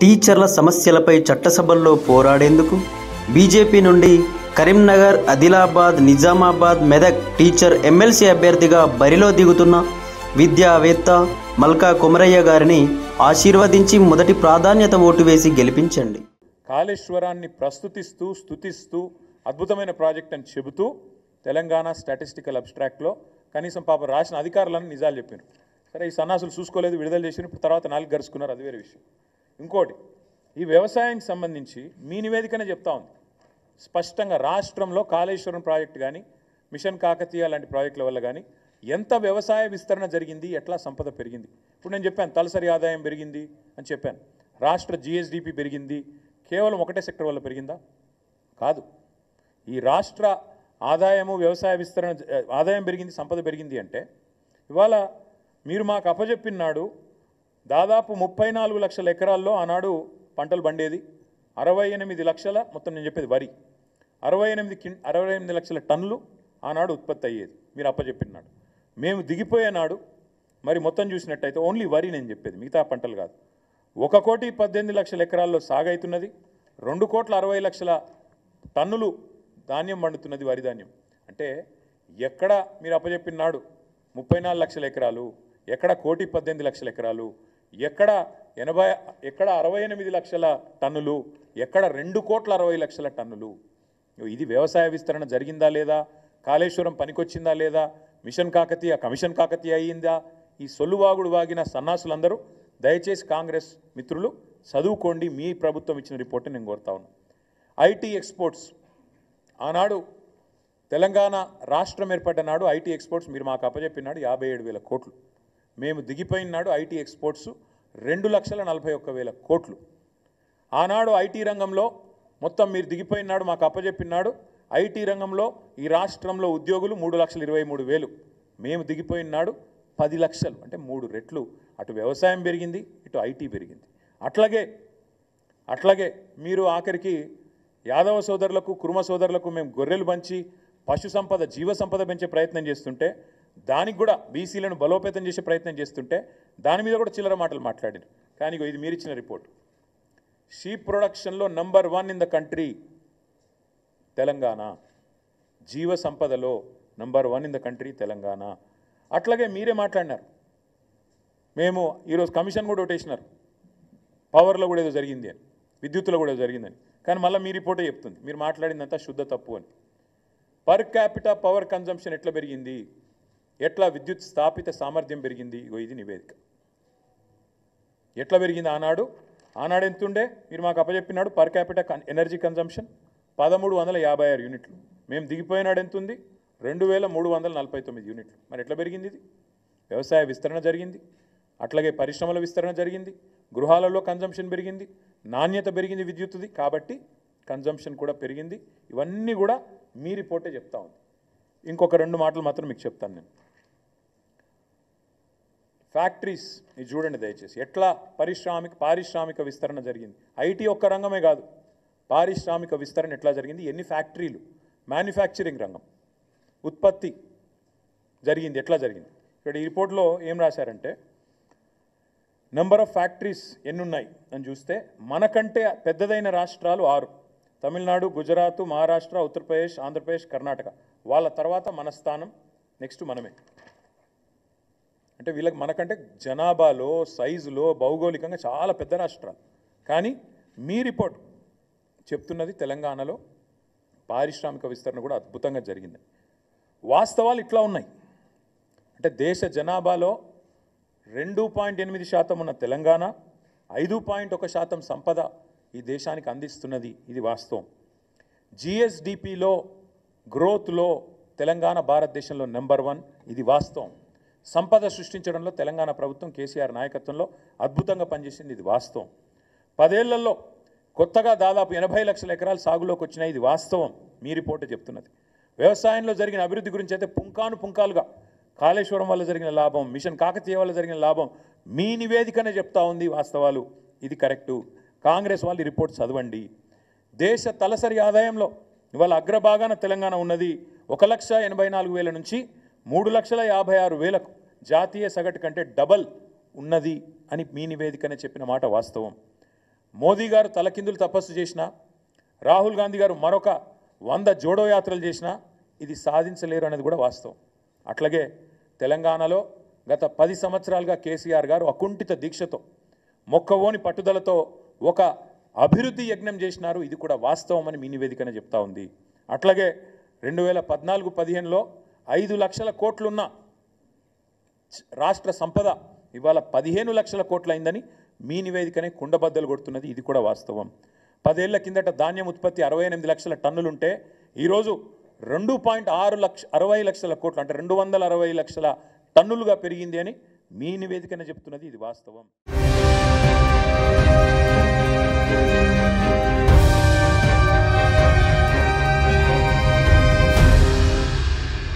టీచర్ల సమస్యలపై చట్టసభల్లో పోరాడేందుకు బీజేపీ నుండి కరీంనగర్, ఆదిలాబాద్, నిజామాబాద్, మెదక్ టీచర్ ఎమ్మెల్సీ అభ్యర్థిగా బరిలో దిగుతున్న విద్యావేత్త మల్కా కొమరయ్య గారిని ఆశీర్వదించి మొదటి ప్రాధాన్యత ఓటు వేసి గెలిపించండి. కాళేశ్వరాన్ని ప్రస్తుతిస్తూ స్తుతిస్తూ అద్భుతమైన ప్రాజెక్ట్ అని చెబుతూ తెలంగాణ స్టాటిస్టికల్ అబ్స్ట్రాక్ట్లో కనీసం పాప రాసిన అధికారులను నిజాలు చెప్పారు. సరే, ఈ సన్నాసులు చూసుకోలేదు, విడుదల చేసిన తర్వాత 4 గరుచుకున్నారు, అది వేరే విషయం. ఇంకోటి, ఈ వ్యవసాయానికి సంబంధించి మీ నివేదికనే చెప్తా ఉంది స్పష్టంగా, రాష్ట్రంలో కాళేశ్వరం ప్రాజెక్టు కానీ మిషన్ కాకతీయ లాంటి ప్రాజెక్టుల వల్ల కానీ ఎంత వ్యవసాయ విస్తరణ జరిగింది, ఎట్లా సంపద పెరిగింది. ఇప్పుడు నేను చెప్పాను తలసరి ఆదాయం పెరిగింది అని చెప్పాను, రాష్ట్ర జిఎస్డిపి పెరిగింది. కేవలం ఒకటే సెక్టర్ వల్ల పెరిగిందా? కాదు. ఈ రాష్ట్ర ఆదాయము, వ్యవసాయ విస్తరణ, ఆదాయం పెరిగింది, సంపద పెరిగింది అంటే ఇవాళ మీరు మాకు అప్పచెప్పినాడు దాదాపు 34 లక్షల ఎకరాల్లో ఆనాడు పంటలు పండేది. 68 లక్షల, మొత్తం నేను చెప్పేది వరి, 68 లక్షల టన్నులు ఆనాడు ఉత్పత్తి అయ్యేది మీరు అప్పచెప్పినాడు. మేము దిగిపోయేనాడు మరి మొత్తం చూసినట్టయితే ఓన్లీ వరి నేను చెప్పేది, మిగతా పంటలు కాదు. 1,18,00,000 ఎకరాల్లో సాగైతున్నది, 2,60,00,000 టన్నులు ధాన్యం పండుతున్నది, వరి ధాన్యం. అంటే ఎక్కడ మీరు అప్పచెప్పినాడు 34 లక్షల ఎకరాలు, ఎక్కడ 1,18,00,000 ఎకరాలు, ఎక్కడ 68 లక్షల టన్నులు, ఎక్కడ 2,60,00,000 టన్నులు. ఇది వ్యవసాయ విస్తరణ జరిగిందా లేదా, కాళేశ్వరం పనికొచ్చిందా లేదా, మిషన్ కాకతీయ కమిషన్ కాకతీయ అయ్యిందా? ఈ సొల్లువాగుడు వాగిన సన్నాసులందరూ దయచేసి కాంగ్రెస్ మిత్రులు చదువుకోండి, మీ ప్రభుత్వం ఇచ్చిన రిపోర్ట్ని నేను కోరుతా ఉన్నాను. ఐటీ ఎక్స్పోర్ట్స్ ఆనాడు తెలంగాణ రాష్ట్రం ఏర్పడ్డ నాడు ఐటీ ఎక్స్పోర్ట్స్ మీరు మాకు అప్పచెప్పినాడు 57,000 కోట్లు. మేము దిగిపోయినాడు ఐటీ ఎక్స్పోర్ట్స్ 2,41,000 కోట్లు. ఆనాడు ఐటీ రంగంలో మొత్తం మీరు దిగిపోయినాడు మాకు అప్పచెప్పినాడు ఐటీ రంగంలో ఈ రాష్ట్రంలో ఉద్యోగులు 3,23,000. మేము దిగిపోయినాడు 10 లక్షలు, అంటే 3 రెట్లు. అటు వ్యవసాయం పెరిగింది, ఇటు ఐటీ పెరిగింది. అట్లాగే మీరు ఆఖరికి యాదవ సోదరులకు, కుర్మ సోదరులకు మేము గొర్రెలు పంచి పశు సంపద, జీవ సంపద పెంచే ప్రయత్నం చేస్తుంటే, దానికి కూడా బీసీలను బలోపేతం చేసే ప్రయత్నం చేస్తుంటే దాని మీద కూడా చిల్లర మాటలు మాట్లాడారు. కానీ ఇది మీరు ఇచ్చిన రిపోర్ట్, షీప్ ప్రొడక్షన్లో number 1 in the country Telangana, జీవ సంపదలో number 1 in the country Telangana. అట్లాగే మీరే మాట్లాడినారు, మేము ఈరోజు కమిషన్ కూడా ఒకటేసినారు, పవర్లో కూడా ఏదో జరిగింది అని, విద్యుత్తులో కూడా జరిగిందని. కానీ మళ్ళీ మీ రిపోర్టే చెప్తుంది మీరు మాట్లాడిందంతా శుద్ధ తప్పు అని. పర్ క్యాపిటా పవర్ కన్జంప్షన్ ఎట్లా పెరిగింది, ఎట్లా విద్యుత్ స్థాపిత సామర్థ్యం పెరిగింది, ఇది నివేదిక. ఎట్లా పెరిగింది ఆనాడు ఎంతుండే మీరు మాకు అప్పచెప్పినాడు పర్ క్యాపిటా ఎనర్జీ కన్జంప్షన్ 1,356 యూనిట్లు. మేము దిగిపోయినాడు ఎంతుంది 2,349 యూనిట్లు. మరి ఎట్లా పెరిగింది? ఇది వ్యవసాయ విస్తరణ జరిగింది, అట్లాగే పరిశ్రమల విస్తరణ జరిగింది, గృహాలలో కన్జంప్షన్ పెరిగింది, నాణ్యత పెరిగింది విద్యుత్తుది, కాబట్టి కన్జంప్షన్ కూడా పెరిగింది. ఇవన్నీ కూడా మీ రిపోర్టే చెప్తా ఉంది. ఇంకొక 2 మాటలు మాత్రం మీకు చెప్తాను నేను. ఫ్యాక్టరీస్ ఇది చూడండి దయచేసి, ఎట్లా పారిశ్రామిక విస్తరణ జరిగింది. ఐటీ ఒక్క రంగమే కాదు, పారిశ్రామిక విస్తరణ ఎట్లా జరిగింది, ఎన్ని ఫ్యాక్టరీలు, మ్యానుఫ్యాక్చరింగ్ రంగం, ఉత్పత్తి జరిగింది, ఎట్లా జరిగింది. ఇక్కడ ఈ రిపోర్ట్లో ఏం రాశారంటే నెంబర్ ఆఫ్ ఫ్యాక్టరీస్ ఎన్నున్నాయి అని చూస్తే మనకంటే పెద్దదైన రాష్ట్రాలు 6: తమిళనాడు, గుజరాత్, మహారాష్ట్ర, ఉత్తరప్రదేశ్, ఆంధ్రప్రదేశ్, కర్ణాటక. వాళ్ళ తర్వాత మన స్థానం, నెక్స్ట్ మనమే. అంటే వీళ్ళకి మనకంటే జనాభాలో, సైజులో, భౌగోళికంగా చాలా పెద్ద రాష్ట్రాలు. కానీ మీ రిపోర్ట్ చెప్తున్నది తెలంగాణలో పారిశ్రామిక విస్తరణ కూడా అద్భుతంగా జరిగింది. వాస్తవాలు ఇట్లా ఉన్నాయి. అంటే దేశ జనాభాలో 2.8% ఉన్న తెలంగాణ 5.1% సంపద ఈ దేశానికి అందిస్తున్నది, ఇది వాస్తవం. జిఎస్డిపిలో, గ్రోత్లో తెలంగాణ భారతదేశంలో నెంబర్ 1, ఇది వాస్తవం. సంపద సృష్టించడంలో తెలంగాణ ప్రభుత్వం కేసీఆర్ నాయకత్వంలో అద్భుతంగా పనిచేసింది, ఇది వాస్తవం. 10 ఏళ్లలో కొత్తగా దాదాపు 80 లక్షల ఎకరాలు సాగులోకి వచ్చినాయి, ఇది వాస్తవం. మీ రిపోర్టే చెప్తున్నది. వ్యవసాయంలో జరిగిన అభివృద్ధి గురించి అయితే పుంకాలుగా కాళేశ్వరం వల్ల జరిగిన లాభం, మిషన్ కాకతీయ వల్ల జరిగిన లాభం మీ నివేదికనే చెప్తా ఉంది, వాస్తవాలు. ఇది కరెక్టు. కాంగ్రెస్ వాళ్ళు రిపోర్ట్ చదవండి. దేశ తలసరి ఆదాయంలో ఇవాళ అగ్రభాగాన తెలంగాణ ఉన్నది. 1,84,000 నుంచి 3,56,000 జాతీయ సగటు కంటే డబల్ ఉన్నది అని మీ నివేదికనే చెప్పిన మాట వాస్తవం. మోదీ గారు తలకిందులు తపస్సు చేసినా, రాహుల్ గాంధీ గారు మరొక 100 జోడో యాత్రలు చేసినా ఇది సాధించలేరు అనేది కూడా వాస్తవం. అట్లాగే తెలంగాణలో గత 10 సంవత్సరాలుగా కేసీఆర్ గారు అకుంఠిత దీక్షతో, మొక్కవోని పట్టుదలతో ఒక అభివృద్ధి యజ్ఞం చేసినారు. ఇది కూడా వాస్తవం అని మీ నివేదికనే చెప్తా ఉంది. అట్లాగే 2014-15లో 5 లక్షల కోట్లున్న రాష్ట్ర సంపద ఇవాళ 15 లక్షల కోట్లు అయిందని మీ నివేదికనే కుండబద్దలు కొడుతున్నది. ఇది కూడా వాస్తవం. 10 ఏళ్ల కిందట ధాన్యం ఉత్పత్తి 68 లక్షల టన్నులుంటే ఈరోజు 2.60 లక్షల కోట్లు, అంటే 260 లక్షల టన్నులుగా పెరిగింది అని మీ నివేదికనే చెప్తున్నది. ఇది వాస్తవం.